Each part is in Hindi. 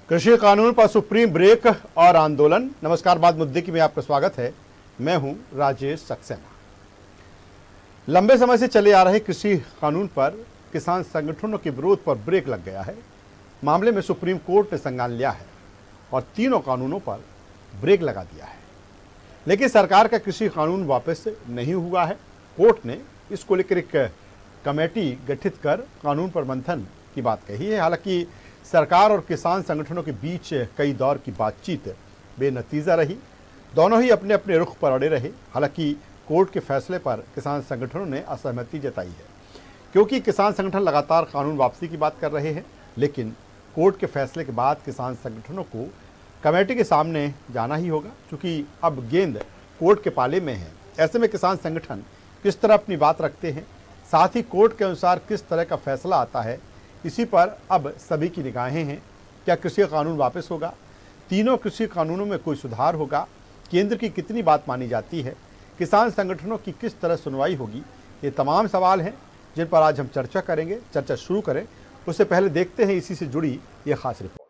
कृषि कानून पर सुप्रीम ब्रेक और आंदोलन। नमस्कार, बात मुद्दे की में आपका स्वागत है। मैं हूं राजेश सक्सेना। लंबे समय से चले आ रहे कृषि कानून पर किसान संगठनों के विरोध पर ब्रेक लग गया है। मामले में सुप्रीम कोर्ट ने संज्ञान लिया है और तीनों कानूनों पर ब्रेक लगा दिया है, लेकिन सरकार का कृषि कानून वापस नहीं हुआ है। कोर्ट ने इसको लेकर एक कमेटी गठित कर कानून पर मंथन की बात कही है। हालांकि सरकार और किसान संगठनों के बीच कई दौर की बातचीत बेनतीजा रही। दोनों ही अपने अपने रुख पर अड़े रहे। हालांकि कोर्ट के फैसले पर किसान संगठनों ने असहमति जताई है, क्योंकि किसान संगठन लगातार कानून वापसी की बात कर रहे हैं। लेकिन कोर्ट के फैसले के बाद किसान संगठनों को कमेटी के सामने जाना ही होगा, क्योंकि अब गेंद कोर्ट के पाले में है। ऐसे में किसान संगठन किस तरह अपनी बात रखते हैं, साथ ही कोर्ट के अनुसार किस तरह का फैसला आता है, इसी पर अब सभी की निगाहें हैं। क्या कृषि कानून वापस होगा? तीनों कृषि कानूनों में कोई सुधार होगा? केंद्र की कितनी बात मानी जाती है? किसान संगठनों की किस तरह सुनवाई होगी? ये तमाम सवाल हैं जिन पर आज हम चर्चा करेंगे। चर्चा शुरू करें उससे पहले देखते हैं इसी से जुड़ी ये खास रिपोर्ट।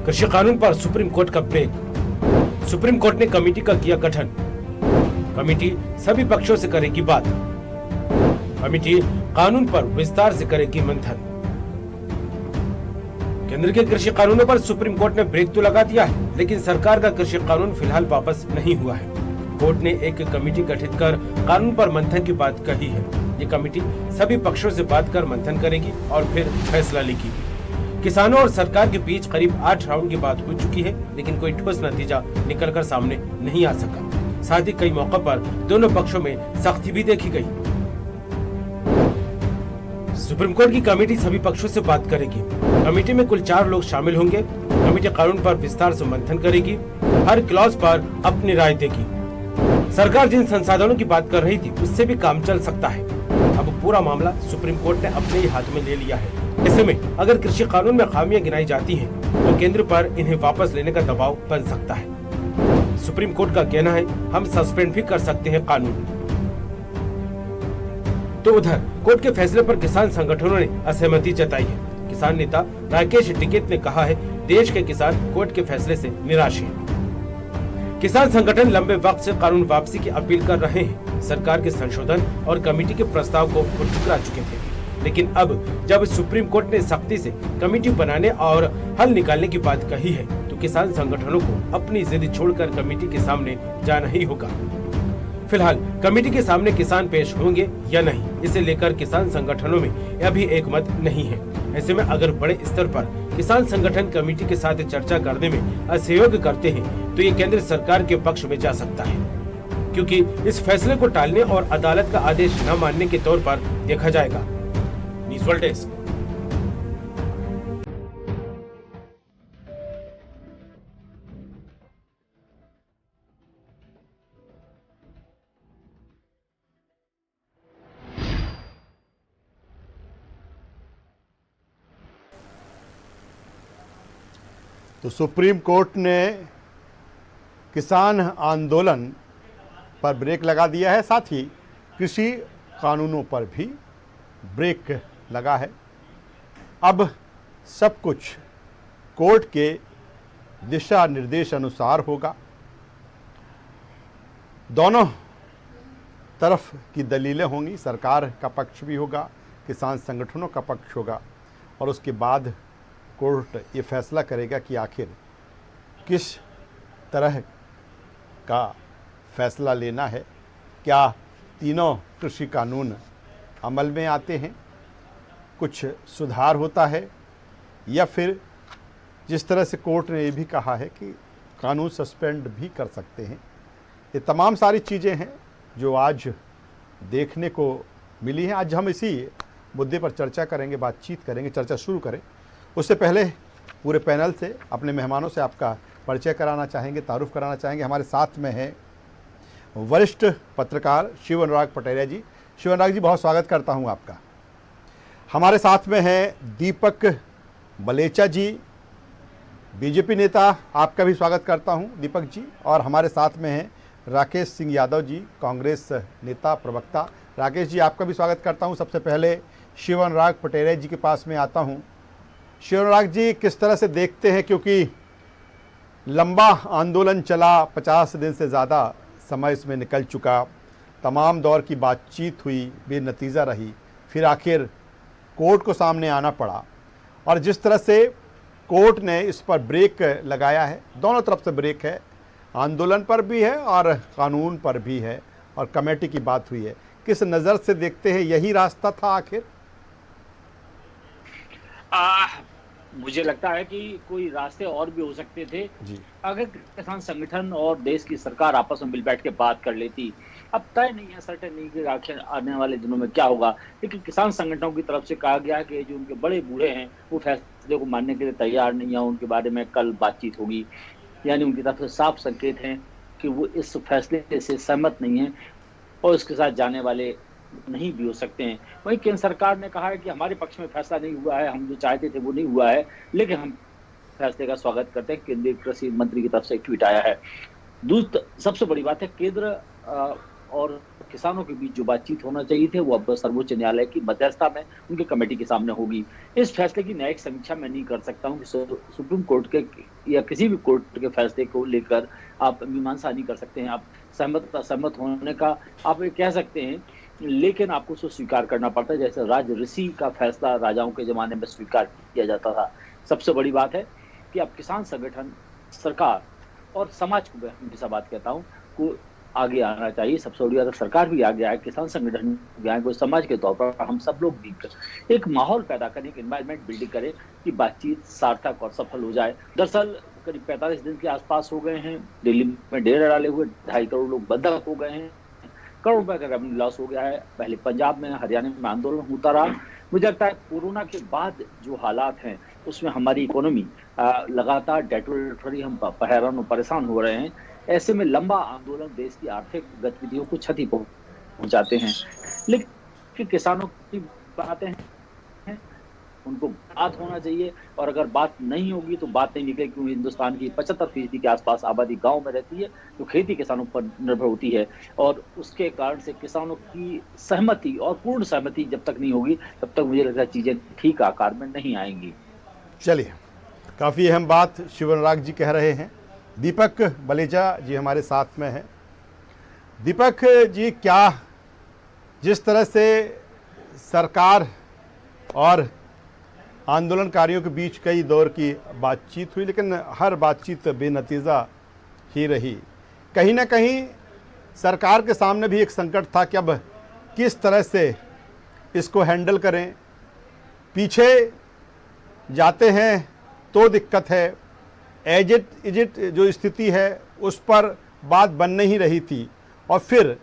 कृषि कानून पर सुप्रीम कोर्ट का ब्रेक। सुप्रीम कोर्ट ने कमेटी का किया गठन। कमेटी सभी पक्षों से करेगी बात। कमेटी कानून पर विस्तार से करेगी मंथन। केंद्र के कृषि कानूनों पर सुप्रीम कोर्ट ने ब्रेक तो लगा दिया है, लेकिन सरकार का कृषि कानून फिलहाल वापस नहीं हुआ है। कोर्ट ने एक कमेटी गठित कर कानून पर मंथन की बात कही है। ये कमेटी सभी पक्षों से बात कर मंथन करेगी और फिर फैसला लेगी। किसानों और सरकार के बीच करीब 8 राउंड की बात हो चुकी है, लेकिन कोई ठोस नतीजा निकलकर सामने नहीं आ सका। साथ ही कई मौकों पर दोनों पक्षों में सख्ती भी देखी गई। सुप्रीम कोर्ट की कमेटी सभी पक्षों से बात करेगी। कमेटी में कुल 4 लोग शामिल होंगे। कमेटी कानून पर विस्तार से मंथन करेगी, हर क्लॉज पर अपनी राय देगी। सरकार जिन संसाधनों की बात कर रही थी उससे भी काम चल सकता है। अब पूरा मामला सुप्रीम कोर्ट ने अपने ही हाथ में ले लिया है। ऐसे में अगर कृषि कानून में खामियां गिनाई जाती हैं, तो केंद्र पर इन्हें वापस लेने का दबाव बन सकता है। सुप्रीम कोर्ट का कहना है हम सस्पेंड भी कर सकते हैं कानून। तो उधर कोर्ट के फैसले पर किसान संगठनों ने असहमति जताई है। किसान नेता राकेश टिकैत ने कहा है देश के किसान कोर्ट के फैसले से निराश हैं। किसान संगठन लंबे वक्त से कानून वापसी की अपील कर रहे हैं। सरकार के संशोधन और कमेटी के प्रस्ताव को वो ठुकरा चुके थे, लेकिन अब जब सुप्रीम कोर्ट ने सख्ती से कमेटी बनाने और हल निकालने की बात कही है, तो किसान संगठनों को अपनी जिद छोड़कर कमेटी के सामने जाना ही होगा। फिलहाल कमेटी के सामने किसान पेश होंगे या नहीं, इसे लेकर किसान संगठनों में अभी एक मत नहीं है। ऐसे में अगर बड़े स्तर पर किसान संगठन कमेटी के साथ चर्चा करने में असहयोग करते हैं, तो ये केंद्र सरकार के पक्ष में जा सकता है, क्योंकि इस फैसले को टालने और अदालत का आदेश न मानने के तौर पर देखा जाएगा। News desk. तो सुप्रीम कोर्ट ने किसान आंदोलन पर ब्रेक लगा दिया है, साथ ही कृषि कानूनों पर भी ब्रेक लगा है। अब सब कुछ कोर्ट के दिशा निर्देश अनुसार होगा। दोनों तरफ की दलीलें होंगी, सरकार का पक्ष भी होगा, किसान संगठनों का पक्ष होगा, और उसके बाद कोर्ट ये फैसला करेगा कि आखिर किस तरह का फैसला लेना है। क्या तीनों कृषि कानून अमल में आते हैं, कुछ सुधार होता है, या फिर जिस तरह से कोर्ट ने ये भी कहा है कि कानून सस्पेंड भी कर सकते हैं। ये तमाम सारी चीज़ें हैं जो आज देखने को मिली हैं। आज हम इसी मुद्दे पर चर्चा करेंगे, बातचीत करेंगे। चर्चा शुरू करें उससे पहले पूरे पैनल से, अपने मेहमानों से आपका परिचय कराना चाहेंगे, तारुफ कराना चाहेंगे। हमारे साथ में है वरिष्ठ पत्रकार शिव अनुराग पटेरिया जी। शिव अनुराग जी, बहुत स्वागत करता हूं आपका। हमारे साथ में है दीपक बलेचा जी, बीजेपी नेता आपका भी स्वागत करता हूं दीपक जी, और हमारे साथ में हैं राकेश सिंह यादव जी, कांग्रेस नेता प्रवक्ता। राकेश जी, आपका भी स्वागत करता हूं। सबसे पहले शिव अनुराग पटेरे जी के पास में आता हूं। शिव अनुराग जी, किस तरह से देखते हैं, क्योंकि लंबा आंदोलन चला, 50 दिन से ज़्यादा समय इसमें निकल चुका, तमाम दौर की बातचीत हुई, बेनतीजा रही, फिर आखिर कोर्ट को सामने आना पड़ा, और जिस तरह से कोर्ट ने इस पर ब्रेक लगाया है, दोनों तरफ से ब्रेक है, आंदोलन पर भी है और कानून पर भी है, और कमेटी की बात हुई है, किस नज़र से देखते हैं यही रास्ता था आखिर? मुझे लगता है कि कोई रास्ते और भी हो सकते थे जी। अगर किसान संगठन और देश की सरकार आपस में मिल बैठ के बात कर लेती। अब तय नहीं है, सर्टेन नहीं कि आखिर आने वाले दिनों में क्या होगा, लेकिन किसान संगठनों की तरफ से कहा गया है कि जो उनके बड़े बूढ़े हैं वो फैसले को मानने के लिए तैयार नहीं है, उनके बारे में कल बातचीत होगी। यानी उनकी तरफ से साफ संकेत हैं कि वो इस फैसले से सहमत नहीं है और इसके साथ जाने वाले नहीं भी हो सकते हैं। वहीं केंद्र सरकार ने कहा है कि हमारे पक्ष में फैसला नहीं हुआ है, हम जो चाहते थे वो नहीं हुआ है, लेकिन हम फैसले का स्वागत करते हैं। केंद्रीय कृषि मंत्री की तरफ से एक ट्वीट आया है। सबसे बड़ी बात है, केंद्र और किसानों के बीच जो बातचीत होना चाहिए थे वो अब सर्वोच्च न्यायालय की मध्यस्थता में उनके कमेटी के सामने होगी। इस फैसले की न्यायिक समीक्षा मैं नहीं कर सकता हूँ कि सुप्रीम कोर्ट के या किसी भी कोर्ट के फैसले को लेकर आप मीमांसा नहीं कर सकते हैं। आप सहमत होने का आप ये कह सकते हैं, लेकिन आपको उसको स्वीकार करना पड़ता है, जैसे राज ऋषि का फैसला राजाओं के जमाने में स्वीकार किया जाता था। सबसे बड़ी बात है कि अब किसान संगठन, सरकार और समाज को, मैं हमेशा बात कहता हूँ, को आगे आना चाहिए। सबसे बड़ी बात है, सरकार भी आगे आए, किसान संगठन भी आए, कोई समाज के तौर पर हम सब लोग मिलकर एक माहौल पैदा करें, एक एनवायरनमेंट बिल्डिंग करें कि बातचीत सार्थक और सफल हो जाए। दरअसल करीब 45 दिन के आसपास हो गए हैं, दिल्ली में डेरे डाले हुए 2.5 करोड़ लोग बंधक हो गए हैं, करोड़ रुपए का रेवेन्यू लॉस हो गया है। पहले पंजाब में, हरियाणा में आंदोलन होता रहा। मुझे लगता है कोरोना के बाद जो हालात हैं उसमें हमारी इकोनॉमी लगातार डेटोरेटरी, हम हैरान और परेशान हो रहे हैं। ऐसे में लंबा आंदोलन देश की आर्थिक गतिविधियों को क्षति पहुंचाते हैं। लेकिन किसानों की बातें हैं, उनको बात होना चाहिए, और अगर बात नहीं होगी तो बात नहीं निकलेगी, क्योंकि हिंदुस्तान की 75% के आसपास आबादी गांव में रहती है, तो खेती किसानों पर निर्भर होती है, और उसके कारण से किसानों की सहमति और पूर्ण सहमति जब तक नहीं होगी तब तक मुझे लगता है चीजें ठीक आकार में नहीं आएंगी। चलिए, काफ़ी अहम बात शिव अनुराग जी कह रहे हैं। दीपक बलेजा जी हमारे साथ में हैं। दीपक जी, क्या जिस तरह से सरकार और आंदोलनकारियों के बीच कई दौर की बातचीत हुई, लेकिन हर बातचीत बेनतीजा ही रही, कहीं ना कहीं सरकार के सामने भी एक संकट था कि अब किस तरह से इसको हैंडल करें। पीछे जाते हैं तो दिक्कत है, एज इट जो स्थिति है उस पर बात बन नहीं रही थी, और फिर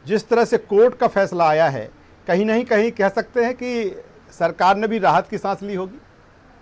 जिस तरह से कोर्ट का फैसला आया है, कहीं नहीं कहीं कह सकते हैं कि सरकार ने भी राहत की सांस ली होगी।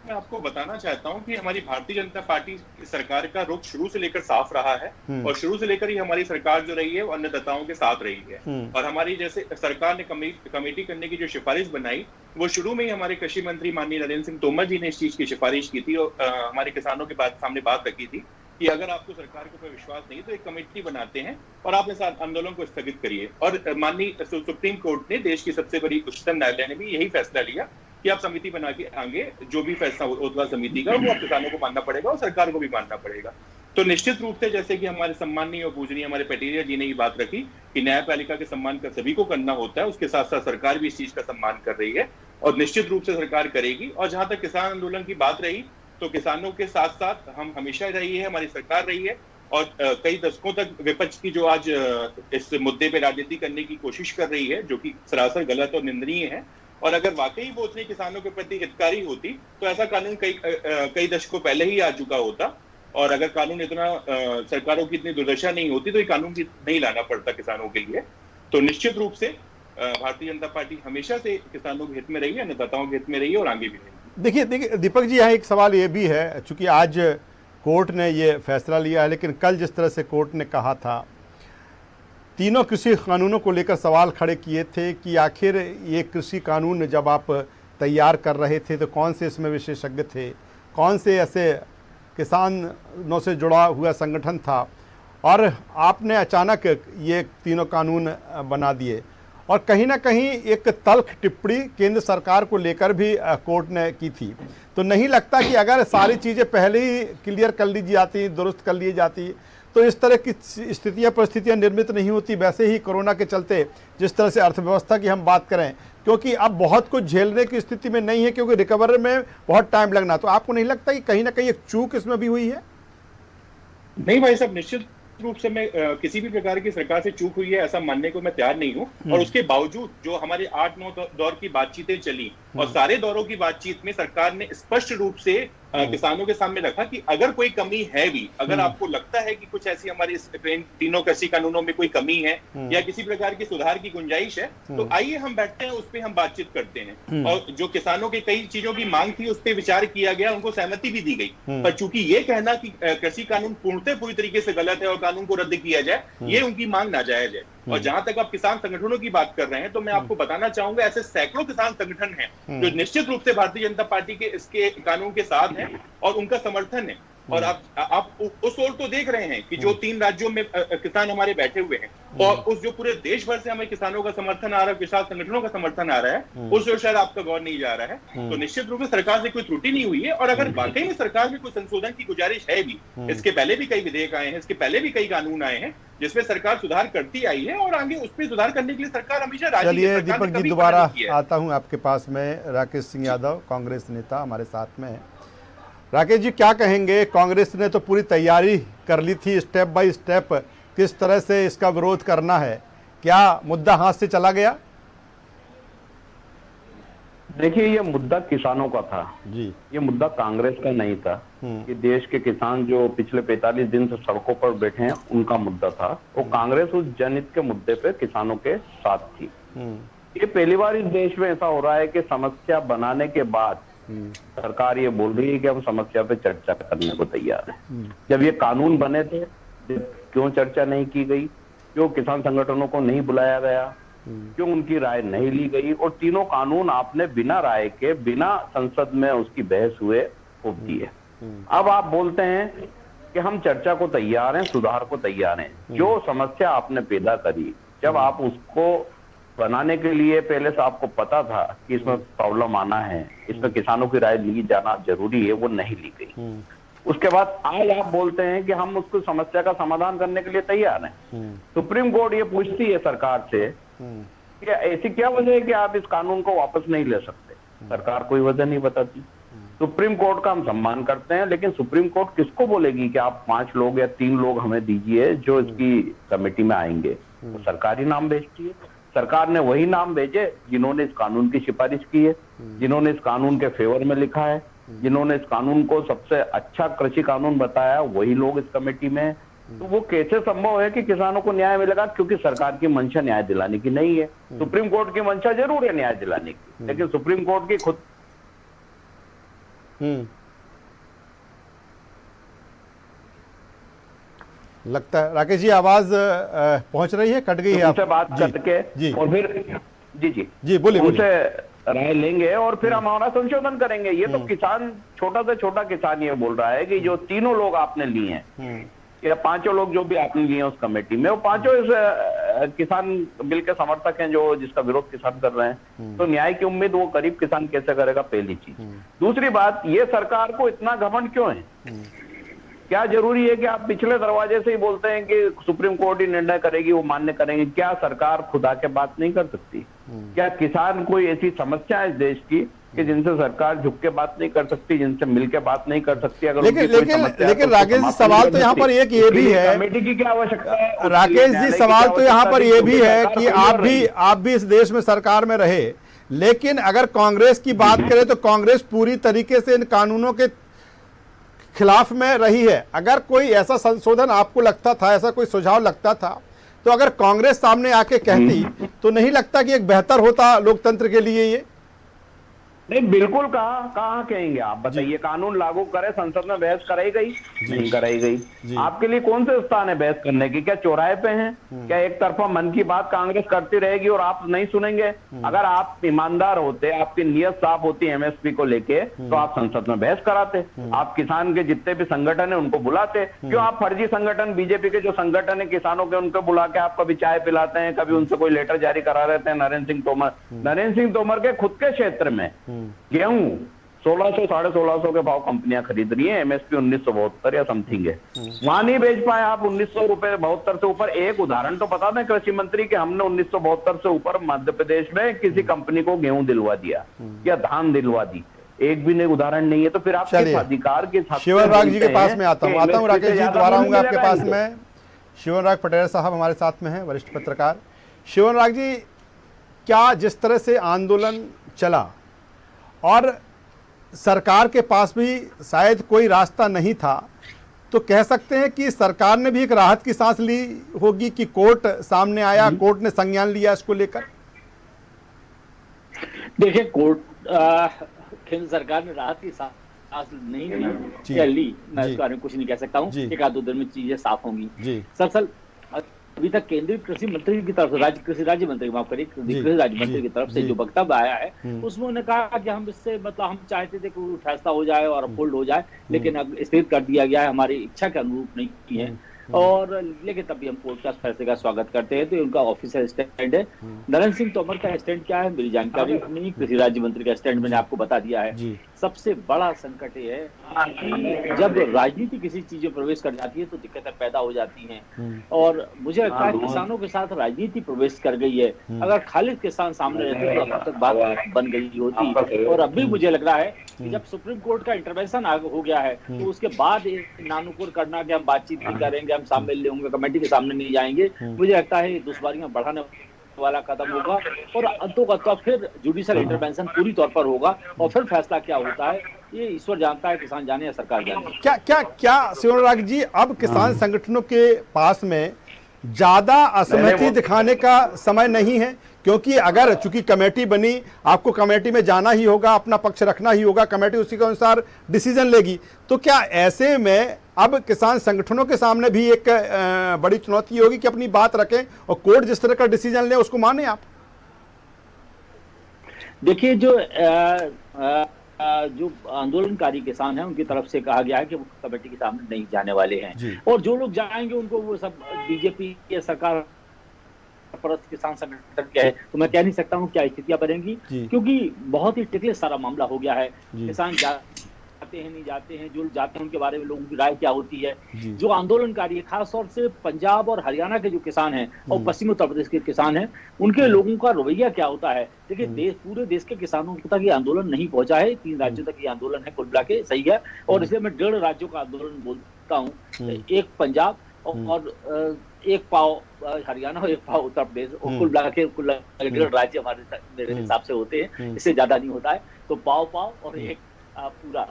मैं आपको बताना चाहता हूं कि हमारी भारतीय जनता पार्टी सरकार का रुख शुरू से लेकर साफ रहा है, और शुरू से लेकर ही हमारी सरकार जो रही है वो अन्नदाताओं के साथ रही है। और हमारी जैसे सरकार ने कमेटी करने की जो सिफारिश बनाई, वो शुरू में ही हमारे कृषि मंत्री माननीय नरेंद्र सिंह तोमर जी ने इस चीज की सिफारिश की थी, और हमारे किसानों के सामने बात रखी थी कि अगर आपको सरकार के ऊपर विश्वास नहीं तो एक कमेटी बनाते हैं और आप इस आंदोलन को स्थगित करिए। और माननीय सुप्रीम कोर्ट ने, देश की सबसे बड़ी उच्चतम न्यायालय ने भी यही फैसला लिया कि आप समिति बना के आगे जो भी फैसला होगा समिति का, वो आप किसानों को मानना पड़ेगा और सरकार को भी मानना पड़ेगा। तो निश्चित रूप से, जैसे कि हमारे सम्माननीय और पूजनीय हमारे पटेरिया जी ने ये बात रखी कि न्यायपालिका के सम्मान का सभी को करना होता है, उसके साथ साथ सरकार भी इस चीज का सम्मान कर रही है, और निश्चित रूप से सरकार करेगी। और जहां तक किसान आंदोलन की बात रही, तो किसानों के साथ साथ हम हमेशा रही है, हमारी सरकार रही है, और कई दशकों तक विपक्ष की जो आज इस मुद्दे पे राजनीति करने की कोशिश कर रही है, जो कि सरासर गलत और निंदनीय है। और अगर वाकई वो उतनी किसानों के प्रति हितकारी होती तो ऐसा कानून कई दशकों पहले ही आ चुका होता, और अगर कानून इतना सरकारों की इतनी दुर्दशा नहीं होती तो ये कानून भी नहीं लाना पड़ता किसानों के लिए। तो निश्चित रूप से भारतीय जनता पार्टी हमेशा से किसानों के हित में रही है, अन्नदाताओं के हित में रही है, और आगे भी रहेगी। देखिए दीपक जी, यहाँ एक सवाल ये भी है, चूंकि आज कोर्ट ने ये फैसला लिया है, लेकिन कल जिस तरह से कोर्ट ने कहा था, तीनों कृषि कानूनों को लेकर सवाल खड़े किए थे कि आखिर ये कृषि कानून जब आप तैयार कर रहे थे तो कौन से इसमें विशेषज्ञ थे, कौन से ऐसे किसानों से जुड़ा हुआ संगठन था और आपने अचानक ये तीनों कानून बना दिए और कहीं ना कहीं एक तल्ख टिप्पणी केंद्र सरकार को लेकर भी कोर्ट ने की थी। तो नहीं लगता कि अगर सारी चीज़ें पहले ही क्लियर कर ली जाती, दुरुस्त कर ली जाती, तो इस तरह की स्थितियाँ परिस्थितियाँ निर्मित नहीं होती? वैसे ही कोरोना के चलते जिस तरह से अर्थव्यवस्था की हम बात करें, क्योंकि अब बहुत कुछ झेलने की स्थिति में नहीं है, क्योंकि रिकवर में बहुत टाइम लगना, तो आपको नहीं लगता कि कहीं ना कहीं एक चूक इसमें भी हुई है? नहीं भाई साहब, निश्चित रूप से मैं किसी भी प्रकार की सरकार से चूक हुई है ऐसा मानने को मैं तैयार नहीं हूं। और उसके बावजूद जो हमारे 8-9 दौर की बातचीतें चली और सारे दौरों की बातचीत में सरकार ने स्पष्ट रूप से किसानों के सामने रखा कि अगर कोई कमी है भी, अगर आपको लगता है कि कुछ ऐसी हमारे तीनों कृषि कानूनों में कोई कमी है या किसी प्रकार की सुधार की गुंजाइश है, तो आइए हम बैठते हैं, उस पर हम बातचीत करते हैं। और जो किसानों के कई चीजों की मांग थी उस पर विचार किया गया, उनको सहमति भी दी गई। पर चूंकि ये कहना कि कृषि कानून पूर्णतः पूरी तरीके से गलत है और कानून को रद्द किया जाए, ये उनकी मांग नाजायज है। और जहां तक आप किसान संगठनों की बात कर रहे हैं, तो मैं आपको बताना चाहूंगा ऐसे सैकड़ों किसान संगठन हैं जो निश्चित रूप से भारतीय जनता पार्टी के इसके कानून के साथ हैं और उनका समर्थन है। और आप उस ओर तो देख रहे हैं कि जो 3 राज्यों में किसान हमारे बैठे हुए हैं और उस जो पूरे देश भर से हमें किसानों का समर्थन आ रहा है, किसान संगठनों का समर्थन आ रहा है, उस ओर शायद आपका गौर नहीं जा रहा है। तो निश्चित रूप से सरकार से कोई त्रुटि नहीं हुई है। और अगर वाकई में सरकार में कोई संशोधन की गुजारिश है भी, इसके पहले भी कई विधेयक आए हैं, इसके पहले भी कई कानून आए हैं जिसमें सरकार सुधार करती आई है और आगे उस पर सुधार करने के लिए सरकार हमेशा राजी है। चलिए दीपक जी, दोबारा आता हूं आपके पास में। राकेश सिंह यादव, कांग्रेस नेता, हमारे साथ में। राकेश जी, क्या कहेंगे? कांग्रेस ने तो पूरी तैयारी कर ली थी, स्टेप बाय स्टेप किस तरह से इसका विरोध करना है, क्या मुद्दा हाथ से चला गया? देखिए, ये मुद्दा किसानों का था जी, ये मुद्दा कांग्रेस का नहीं था। कि देश के किसान जो पिछले 45 दिन से सड़कों पर बैठे हैं, उनका मुद्दा था। वो कांग्रेस उस जनहित के मुद्दे पे किसानों के साथ थी। ये पहली बार इस देश में ऐसा हो रहा है कि समस्या बनाने के बाद सरकार ये बोल रही है कि हम समस्या पे चर्चा करने को तैयार हैं। जब ये कानून बने थे, क्यों चर्चा नहीं की गई? क्यों किसान संगठनों को नहीं बुलाया गया? क्यों उनकी राय नहीं ली गई? और तीनों कानून आपने बिना राय के, बिना संसद में उसकी बहस हुए थोप दिए। अब आप बोलते हैं कि हम चर्चा को तैयार हैं, सुधार को तैयार हैं। जो समस्या आपने पैदा करी, जब आप उसको बनाने के लिए पहले से आपको पता था कि इसमें प्रॉब्लम आना है, इसमें किसानों की राय ली जाना जरूरी है, वो नहीं ली गई। उसके बाद आज आप बोलते हैं कि हम उसको समस्या का समाधान करने के लिए तैयार हैं। सुप्रीम कोर्ट ये पूछती है सरकार से कि ऐसी क्या वजह है कि आप इस कानून को वापस नहीं ले सकते? सरकार कोई वजह नहीं बताती। सुप्रीम कोर्ट का हम सम्मान करते हैं, लेकिन सुप्रीम कोर्ट किसको बोलेगी कि आप 5 लोग या 3 लोग हमें दीजिए जो इसकी कमेटी में आएंगे? तो सरकारी नाम भेजती है। सरकार ने वही नाम भेजे जिन्होंने इस कानून की सिफारिश की है, जिन्होंने इस कानून के फेवर में लिखा है, जिन्होंने इस कानून को सबसे अच्छा कृषि कानून बताया, वही लोग इस कमेटी में। तो वो कैसे संभव है कि किसानों को न्याय मिलेगा? क्योंकि सरकार की मंशा न्याय दिलाने की नहीं है। सुप्रीम कोर्ट की मंशा जरूर है न्याय दिलाने की, लेकिन सुप्रीम कोर्ट की खुद लगता है राकेश जी आवाज पहुंच रही है, कट गई है उनसे बात करके जी और फिर जी बोलिए उनसे राय लेंगे और फिर हम हमारा संशोधन करेंगे। ये तो किसान, छोटा से छोटा किसान ये बोल रहा है कि जो 3 लोग आपने लिए हैं या 5 लोग जो भी आपने लिए हैं उस कमेटी में, वो 5 इस किसान बिल के समर्थक हैं जो जिसका विरोध किसान कर रहे हैं। तो न्याय की उम्मीद वो गरीब किसान कैसे करेगा? पहली चीज। दूसरी बात, ये सरकार को इतना घमंड क्यों है? क्या जरूरी है कि आप पिछले दरवाजे से ही बोलते हैं कि सुप्रीम कोर्ट ही निर्णय करेगी, वो मान्य करेंगे? क्या सरकार खुदा के बात नहीं कर सकती? क्या किसान कोई ऐसी समस्या है इस देश की कि जिनसे सरकार झुक के बात नहीं कर सकती, जिनसे मिल के बात नहीं कर सकती? अगर लेकिन राकेश जी, सवाल तो यहाँ पर एक ये भी है, कमेटी की क्या आवश्यकता है? राकेश जी, सवाल तो यहाँ पर ये भी है कि आप भी इस देश में सरकार में रहे, लेकिन अगर कांग्रेस की बात करें तो कांग्रेस पूरी तरीके से इन कानूनों के खिलाफ में रही है। अगर कोई ऐसा संशोधन आपको लगता था, ऐसा कोई सुझाव लगता था, तो अगर कांग्रेस सामने आके कहती तो नहीं लगता कि एक बेहतर होता लोकतंत्र के लिए? ये नहीं, बिल्कुल कहाँ कहाँ कहेंगे आप बताइए। कानून लागू करे, संसद में बहस कराई गई? नहीं कराई गई। आपके लिए कौन से स्थान है बहस करने की? क्या चौराहे पे हैं? क्या एक तरफा मन की बात कांग्रेस करती रहेगी और आप नहीं सुनेंगे? अगर आप ईमानदार होते, आपकी नीयत साफ होती एमएसपी को लेके, तो आप संसद में बहस कराते। आप किसान के जितने भी संगठन है उनको बुलाते। क्यों आप फर्जी संगठन, बीजेपी के जो संगठन है किसानों के, उनको बुला के आप कभी चाय पिलाते हैं, कभी उनसे कोई लेटर जारी करा रहते हैं? नरेंद्र सिंह तोमर के खुद के क्षेत्र में गेहूं 1600 1650 के भाव कंपनियां खरीद रही हैं, एमएसपी 1972 या समथिंग है। वहां नहीं बेच पाए आप 1900 रुपए 72 से ऊपर। एक उदाहरण तो बता दें कृषि मंत्री के, हमने 1972 से ऊपर मध्य प्रदेश में किसी कंपनी को गेहूं दिलवा दिया या धान दिलवा दी? एक भी नहीं, उदाहरण नहीं है। तो फिर आप किस अधिकार के साथ? शिवराज जी के पास में आता हूँ राकेश जी, दोबारा आऊंगा आपके पास में। शिवराज पटेल साहब हमारे साथ में हैं, वरिष्ठ पत्रकार। शिवराज जी, क्या जिस तरह से आंदोलन चला और सरकार के पास भी शायद कोई रास्ता नहीं था, तो कह सकते हैं कि सरकार ने भी एक राहत की सांस ली होगी कि कोर्ट सामने आया, कोर्ट ने संज्ञान लिया इसको लेकर? देखिए, कोर्ट केंद्र सरकार ने राहत की सांस नहीं ली, मैं इसके बारे में कुछ नहीं कह सकता हूँ। एक आध दो दिन में चीजें साफ होंगी। सर अभी तक केंद्रीय कृषि मंत्री की तरफ से, कृषि राज्य मंत्री, माफ करिए, कृषि राज्य मंत्री की तरफ से जो वक्तव्य आया है, उसमें उन्होंने कहा कि हम इससे मतलब हम चाहते थे कि फैसला हो जाए और अपहोल्ड हो जाए, लेकिन अब स्थिर कर दिया गया है, हमारी इच्छा के अनुरूप नहीं की है। और लेकिन तब भी हम कोर्ट का फैसले का स्वागत करते हैं। तो उनका ऑफिशियल स्टैंड है। नरेंद्र सिंह तोमर का स्टैंड क्या है मेरी जानकारी नहीं, कृषि राज्य मंत्री का स्टैंड मैंने आपको बता दिया है। सबसे बड़ा संकट ये है कि जब राजनीति किसी चीज में प्रवेश कर जाती है तो दिक्कतें पैदा हो जाती हैं, और मुझे लगता है किसानों के साथ राजनीति प्रवेश कर गई है। अगर खालिद किसान सामने रहते तो अब तक बात बन गई होती। और अब भी मुझे लग रहा है कि जब सुप्रीम कोर्ट का इंटरवेंशन हो गया है तो उसके बाद नानुकुर करना कि हम बातचीत नहीं करेंगे, हम सामने ले होंगे, कमेटी के सामने नहीं जाएंगे, मुझे लगता है दुश्वारियां बढ़ाने वाला कदम होगा। और अंततः फिर जुडिशियल इंटरवेंशन पूरी तौर पर होगा, और फिर फैसला क्या होता है ये ईश्वर जानता है, किसान जाने या सरकार जाने। क्या क्या क्या शिवराज जी, अब किसान संगठनों के पास में ज्यादा असहमति दिखाने का समय नहीं है? क्योंकि अगर चूंकि कमेटी बनी, आपको कमेटी में जाना ही होगा, अपना पक्ष रखना ही होगा, कमेटी उसी के अनुसार डिसीजन लेगी। तो क्या ऐसे में अब किसान संगठनों के सामने भी एक बड़ी चुनौती होगी कि अपनी बात रखें और कोर्ट जिस तरह का डिसीजन ले उसको माने आप? देखिए, जो आंदोलनकारी किसान हैं उनकी तरफ से कहा गया है कि वो कमेटी के सामने नहीं जाने वाले हैं, और जो लोग जाएंगे उनको वो सब बीजेपी या सरकार परस्त किसान संगठन के है। तो मैं कह नहीं सकता हूँ क्या स्थितियां बनेंगी, क्योंकि बहुत ही टिकले सारा मामला हो गया है। किसान जाते हैं नहीं जाते हैं, जो जाते हैं उनके बारे में लोगों की राय क्या होती है। जो आंदोलनकारी है, खासतौर से पंजाब और हरियाणा के जो किसान हैं और पश्चिमी उत्तर प्रदेश के किसान हैं, उनके लोगों का रवैया क्या होता है। देखिए, पूरे देश के किसानों तक ये आंदोलन नहीं पहुंचा है, 3 राज्यों तक ये आंदोलन है कुल मिला के, सही है। और इसलिए मैं 1.5 राज्यों का आंदोलन बोलता हूँ, एक पंजाब और एक पाव हरियाणा और एक पाव उत्तर प्रदेश, और कुल मिला के 1.5 राज्य हमारे मेरे हिसाब से होते हैं, इससे ज्यादा नहीं होता है। तो पाव और एक पूरा,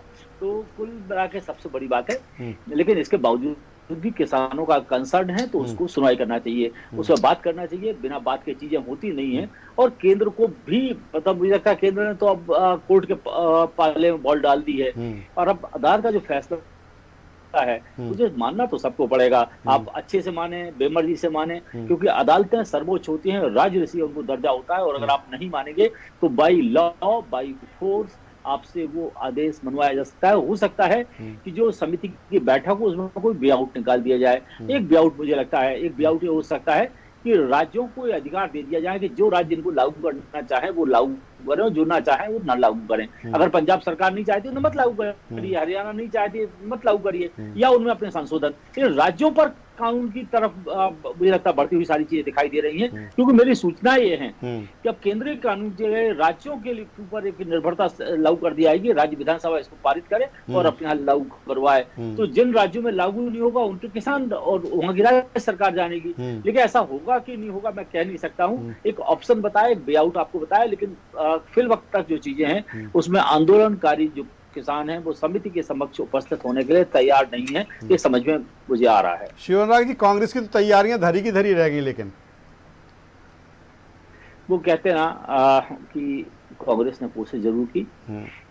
तो कुल मिला के सबसे बड़ी बात है। लेकिन इसके बावजूद भी किसानों का कंसर्न है तो उसको सुनवाई करना चाहिए, उसमें बात करना चाहिए। बिना बात के चीजें होती नहीं है। और केंद्र को भी मतलब मुझे लगता है केंद्र ने तो अब कोर्ट के पाले में बॉल डाल दी है, और अब अदालत का जो फैसला है मुझे मानना तो सबको पड़ेगा। आप अच्छे से माने, बेमर्जी से माने, क्योंकि अदालतें सर्वोच्च होती हैं, राज्य ऋषि उनको दर्जा होता है। और अगर आप नहीं मानेंगे तो बाई लॉ, बाई फोर्स आपसे वो आदेश मनवाया जा सकता है। हो सकता है कि जो समिति की बैठक हो उसमें कोई वे आउट निकाल दिया जाए। एक वे आउट मुझे लगता है, एक वे आउट ये हो सकता है कि राज्यों को अधिकार दे दिया जाए कि जो राज्य इनको लागू करना चाहे वो लागू करें, जो ना चाहे वो ना लागू करें। अगर पंजाब सरकार नहीं चाहती तो मत लागू करिए, हरियाणा नहीं चाहती मत लागू करिए, या उनमें अपने संशोधन। लेकिन राज्यों पर कानून की तरफ मुझे लगता है बढ़ती हुई सारी चीजें दिखाई दे रही हैं, क्योंकि मेरी सूचना ये है कि अब केंद्रीय कानून जो है राज्यों के ऊपर एक निर्भरता लागू कर दी जाएगी। राज्य विधानसभा इसको पारित करे और अपने यहाँ लागू करवाए। तो जिन राज्यों में लागू नहीं होगा उनके किसान और वहां की राज्य सरकार जानेगी। लेकिन ऐसा होगा कि नहीं होगा मैं कह नहीं सकता हूँ। एक ऑप्शन बताया, एक वे आउट आपको बताया, लेकिन फिल वक्त तक जो चीजें हैं उसमें आंदोलनकारी जो किसान हैं वो समिति के समक्ष उपस्थित होने के लिए तैयार नहीं है, ये समझ में मुझे आ रहा है। शिवराज जी, कांग्रेस की तो तैयारियां धरी की धरी रह गई, लेकिन वो कहते हैं ना कि कांग्रेस ने कोशिश जरूर की।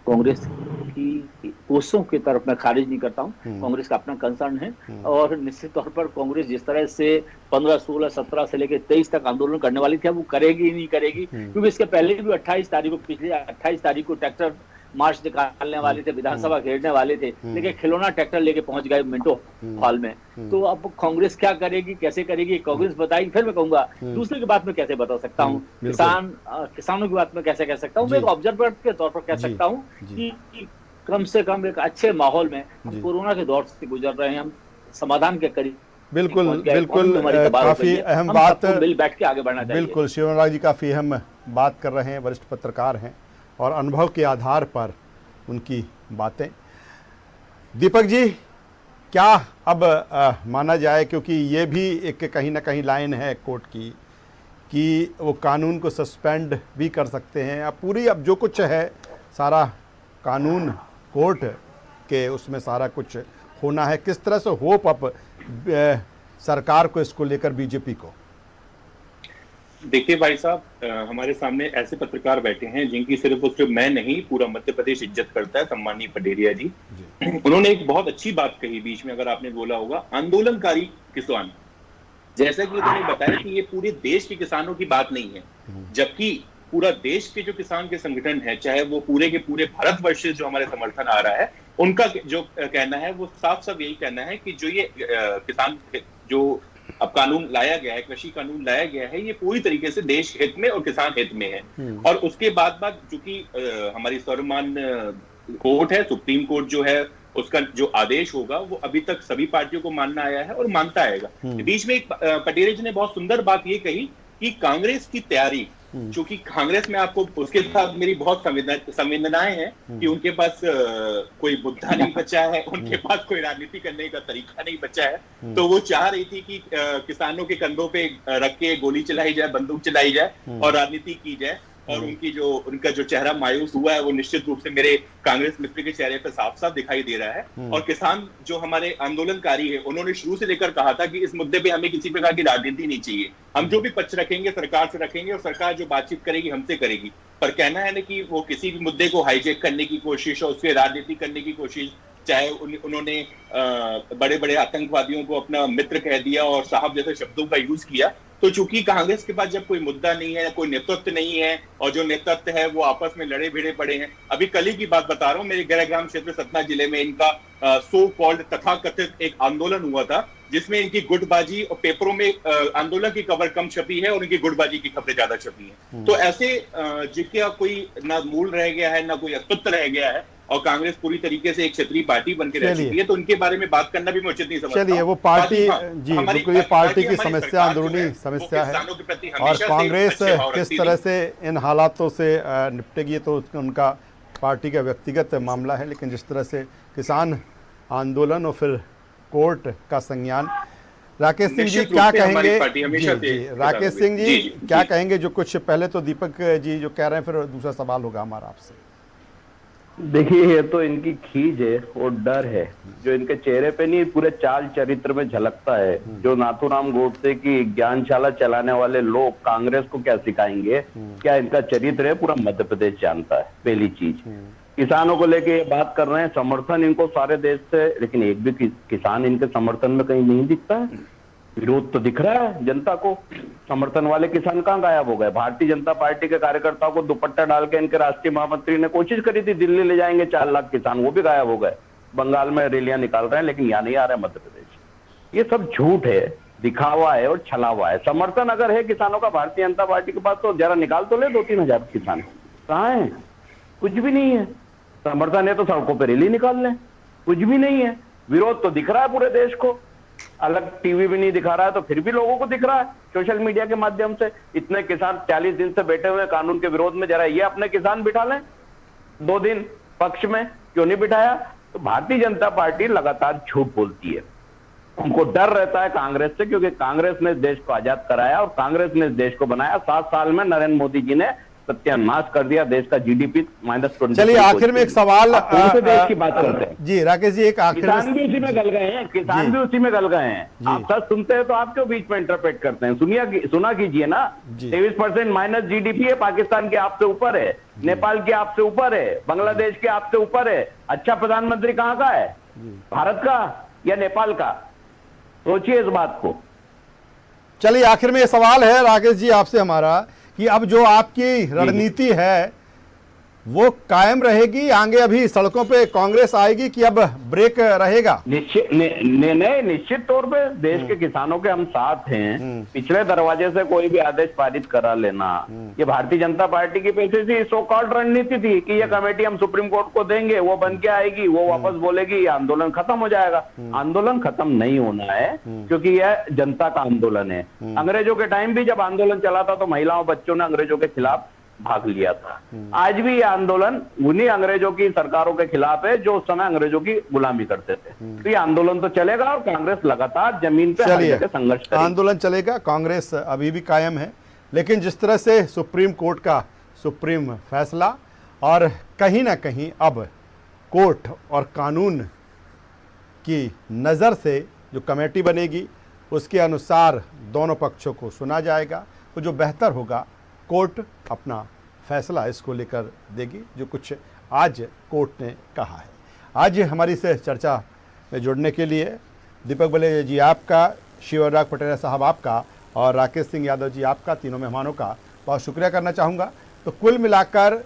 कांग्रेस की कोशिशों की तरफ मैं खारिज नहीं करता हूँ, कांग्रेस का अपना कंसर्न है। और निश्चित तौर पर कांग्रेस जिस तरह से 15, 16, 17 से लेकर 23 तक आंदोलन करने वाली थी, वो करेगी ही नहीं करेगी, क्योंकि इसके पहले भी 28 तारीख को, पिछले 28 तारीख को ट्रैक्टर मार्च निकालने वाले थे, विधानसभा घेरने वाले थे, लेकिन खिलौना ट्रैक्टर लेके पहुंच गए मिंटो हॉल में। तो अब कांग्रेस क्या करेगी, कैसे करेगी, कांग्रेस बताएगी। फिर मैं कहूंगा दूसरे की बात में कैसे बता सकता हूँ, किसानों की बात में कैसे कह सकता हूँ, मैं एक ऑब्जर्वर के तौर पर कह सकता हूँ कि कम से कम एक अच्छे माहौल में हम कोरोना के दौर से गुजर रहे हैं, हम समाधान के करीब। बिल्कुल बिल्कुल, काफी अहम बात, मिल बैठ के आगे बढ़ना चाहिए। बिल्कुल, शिवराज जी काफी अहम बात कर रहे हैं, वरिष्ठ पत्रकार हैं और अनुभव के आधार पर उनकी बातें। दीपक जी, क्या अब माना जाए, क्योंकि ये भी एक कहीं ना कहीं लाइन है कोर्ट की कि वो कानून को सस्पेंड भी कर सकते हैं। अब जो कुछ है सारा कानून कोर्ट के उसमें सारा कुछ होना है। किस तरह से होप अब सरकार को इसको लेकर, बीजेपी को? देखिए भाई साहब, हमारे सामने ऐसे पत्रकार बैठे हैं जिनकी सिर्फ और सिर्फ मैं नहीं, पूरा मध्य प्रदेश इज्जत करता है, सम्मानीय पटेरिया जी। उन्होंने एक बहुत अच्छी बात कही बीच में, अगर आपने बोला होगा, आंदोलनकारी किसान। जैसा कि उन्होंने बताया कि ये पूरे देश के किसानों की बात नहीं है, जबकि पूरा देश के जो किसान के संगठन है, चाहे वो पूरे के पूरे भारतवर्ष से जो हमारे समर्थन आ रहा है, उनका जो कहना है वो साफ साफ यही कहना है कि जो ये किसान जो अब कानून लाया गया है, कृषि कानून लाया गया है, ये पूरी तरीके से देश हित में और किसान हित में है। और उसके बाद चूंकि हमारी सर्वमान कोर्ट है, सुप्रीम कोर्ट जो है, उसका जो आदेश होगा वो अभी तक सभी पार्टियों को मानना आया है और मानता आएगा। बीच में एक पटेल जी ने बहुत सुंदर बात ये कही कि कांग्रेस की तैयारी, क्योंकि कांग्रेस में आपको उसके साथ मेरी बहुत संवेदनाएं हैं कि उनके पास कोई मुद्दा नहीं बचा है, उनके पास कोई राजनीति करने का तरीका नहीं बचा है। तो वो चाह रही थी कि किसानों के कंधों पे रख के गोली चलाई जाए, बंदूक चलाई जाए और राजनीति की जाए। और उनका जो चेहरा मायूस हुआ है वो निश्चित रूप से मेरे कांग्रेस मित्र के चेहरे पर साफ साफ दिखाई दे रहा है। और किसान जो हमारे आंदोलनकारी है, उन्होंने शुरू से लेकर कहा था कि इस मुद्दे पे हमें किसी प्रकार की राजनीति नहीं चाहिए, हम जो भी पक्ष रखेंगे सरकार से रखेंगे और सरकार जो बातचीत करेगी हमसे करेगी। पर कहना है ना कि वो किसी भी मुद्दे को हाईजैक करने की कोशिश और उससे राजनीति करने की कोशिश, चाहे उन्होंने बड़े बड़े आतंकवादियों को अपना मित्र कह दिया और साहब जैसे शब्दों का यूज किया। तो चूंकि कांग्रेस के पास जब कोई मुद्दा नहीं है, कोई नेतृत्व नहीं है, और जो नेतृत्व है वो आपस में लड़े भिड़े पड़े हैं। अभी कल ही की बात बता रहा हूँ, मेरे गृहग्राम क्षेत्र सतना जिले में इनका सो कॉल्ड तथाकथित एक आंदोलन हुआ था, जिसमें इनकी गुटबाजी और पेपरों में आंदोलन की खबर कम छपी है और इनकी गुटबाजी की खबरें ज्यादा छपी हैं। तो ऐसे जिसका कोई ना मूल रह गया है, ना कोई अस्तित्व रह गया है, और कांग्रेस पूरी तरीके से एक क्षेत्रीय पार्टी बनकर रह चुकी है, तो उनके बारे में बात करना भी मैं उचित नहीं समझता। चलिए, वो पार्टी जी बिल्कुल, ये पार्टी की समस्या, अंदरूनी समस्या है, और कांग्रेस किस तरह से इन हालातों से निपटेगी तो उनका पार्टी का व्यक्तिगत मामला है। लेकिन जिस तरह से किसान आंदोलन और फिर कोर्ट का संज्ञान, राकेश सिंह जी क्या कहेंगे? राकेश सिंह जी क्या कहेंगे? जो कुछ पहले तो दीपक जी जो कह रहे हैं, फिर दूसरा सवाल होगा हमारा आपसे। देखिए, ये तो इनकी खीज है और डर है जो इनके चेहरे पे नहीं, पूरे चाल चरित्र में झलकता है। जो नाथूराम गोडसे की ज्ञानशाला चलाने वाले लोग कांग्रेस को क्या सिखाएंगे, क्या इनका चरित्र है, पूरा मध्य प्रदेश जानता है। पहली चीज, किसानों को लेके ये बात कर रहे हैं, समर्थन इनको सारे देश से, लेकिन एक भी किसान इनके समर्थन में कहीं नहीं दिखता है। विरोध तो दिख रहा है जनता को, समर्थन वाले किसान कहाँ गायब हो गए? भारतीय जनता पार्टी के कार्यकर्ताओं को दुपट्टा डाल के इनके राष्ट्रीय महामंत्री ने कोशिश करी थी दिल्ली ले जाएंगे 4 लाख किसान, वो भी गायब हो गए। बंगाल में रैलियां निकाल रहे हैं, लेकिन यहाँ नहीं आ रहे मध्य प्रदेश। ये सब झूठ है, दिखावा है और छलावा है। समर्थन अगर है किसानों का भारतीय जनता पार्टी के पास, तो जरा निकाल तो ले 2-3 हजार किसान। कहाँ है? कुछ भी नहीं है। समर्थन है तो सड़कों पर रैली निकाल लें, कुछ भी नहीं है। विरोध तो दिख रहा है पूरे देश को, अलग टीवी भी नहीं दिखा रहा है तो फिर भी लोगों को दिख रहा है सोशल मीडिया के माध्यम से। इतने किसान 40 दिन से बैठे हुए कानून के विरोध में, जरा ये अपने किसान बिठा लें 2 दिन पक्ष में, क्यों नहीं बिठाया? तो भारतीय जनता पार्टी लगातार झूठ बोलती है, उनको डर रहता है कांग्रेस से, क्योंकि कांग्रेस ने देश को आजाद कराया और कांग्रेस ने इस देश को बनाया। 7 साल में नरेंद्र मोदी जी ने सत्यानाश कर दिया देश का। जीडीपी -20। चलिए आखिर में एक सवाल कौन से देश की बात करते हैं जी राकेश जी, एक आखिर किसान में भी उसी में गल गए हैं, किसान भी उसी में गल गए हैं। जी। आप सच सुनते हैं तो आप क्यों बीच में इंटरप्रेट करते हैं? सुना कीजिए ना। जी। 23% माइनस जीडीपी है, पाकिस्तान के आपसे ऊपर है, नेपाल के आपसे ऊपर है, बांग्लादेश के आपसे ऊपर है। अच्छा प्रधानमंत्री कहाँ का है? भारत का या नेपाल का? सोचिए इस बात को। चलिए आखिर में ये सवाल है राकेश जी आपसे हमारा कि अब जो आपकी रणनीति है वो कायम रहेगी आगे? अभी सड़कों पे कांग्रेस आएगी कि अब ब्रेक रहेगा? निश्चित तौर पे देश के किसानों के हम साथ हैं। पिछले दरवाजे से कोई भी आदेश पारित करा लेना, ये भारतीय जनता पार्टी की पीछे से सो कॉल्ड रणनीति थी कि ये कमेटी हम सुप्रीम कोर्ट को देंगे, वो बन के आएगी, वो वापस बोलेगी, ये आंदोलन खत्म हो जाएगा। आंदोलन खत्म नहीं होना है, क्योंकि यह जनता का आंदोलन है। अंग्रेजों के टाइम भी जब आंदोलन चला था तो महिलाओं बच्चों ने अंग्रेजों के खिलाफ भाग लिया था। आज भी ये आंदोलन उन्हीं अंग्रेजों की सरकारों के खिलाफ है जो उस समय अंग्रेजों की गुलामी करते थे। तो ये आंदोलन तो चलेगा और कांग्रेस लगातार जमीन पे हर जगह संघर्ष करेगी। आंदोलन चलेगा, कांग्रेस अभी भी कायम है। लेकिन जिस तरह से सुप्रीम कोर्ट का सुप्रीम फैसला और कहीं ना कहीं अब कोर्ट और कानून की नज़र से जो कमेटी बनेगी उसके अनुसार दोनों पक्षों को सुना जाएगा। तो जो बेहतर होगा कोर्ट अपना फैसला इसको लेकर देगी, जो कुछ आज कोर्ट ने कहा है। आज हमारी से चर्चा में जुड़ने के लिए दीपक बले जी आपका, शिवराज पटेल साहब आपका और राकेश सिंह यादव जी आपका, तीनों मेहमानों का बहुत शुक्रिया करना चाहूँगा। तो कुल मिलाकर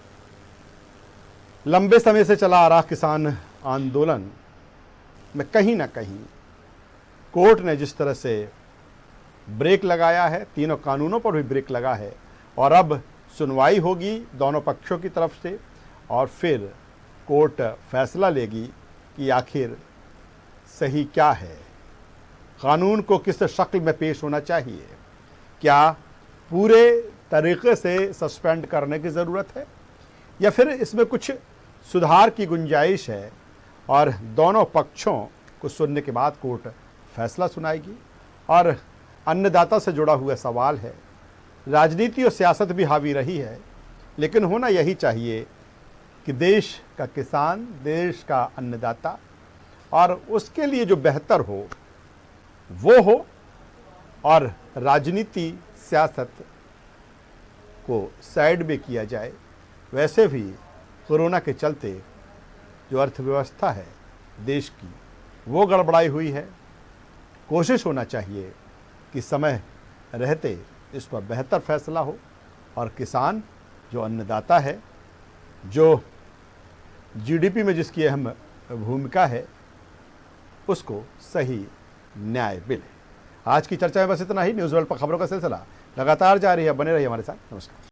लंबे समय से चला आ रहा किसान आंदोलन में कहीं ना कहीं कोर्ट ने जिस तरह से ब्रेक लगाया है, तीनों कानूनों पर भी ब्रेक लगा है और अब सुनवाई होगी दोनों पक्षों की तरफ से और फिर कोर्ट फैसला लेगी कि आखिर सही क्या है, कानून को किस शक्ल में पेश होना चाहिए, क्या पूरे तरीके से सस्पेंड करने की ज़रूरत है या फिर इसमें कुछ सुधार की गुंजाइश है। और दोनों पक्षों को सुनने के बाद कोर्ट फैसला सुनाएगी। और अन्नदाता से जुड़ा हुआ सवाल है, राजनीति और सियासत भी हावी रही है, लेकिन होना यही चाहिए कि देश का किसान, देश का अन्नदाता और उसके लिए जो बेहतर हो वो हो, और राजनीति सियासत को साइड में किया जाए। वैसे भी कोरोना के चलते जो अर्थव्यवस्था है देश की वो गड़बड़ाई हुई है। कोशिश होना चाहिए कि समय रहते इस पर बेहतर फैसला हो और किसान जो अन्नदाता है, जो जीडीपी में जिसकी अहम भूमिका है, उसको सही न्याय मिले। आज की चर्चा में बस इतना ही। न्यूज़ वर्ल्ड पर खबरों का सिलसिला लगातार जारी है, बने रहिए हमारे साथ। नमस्कार।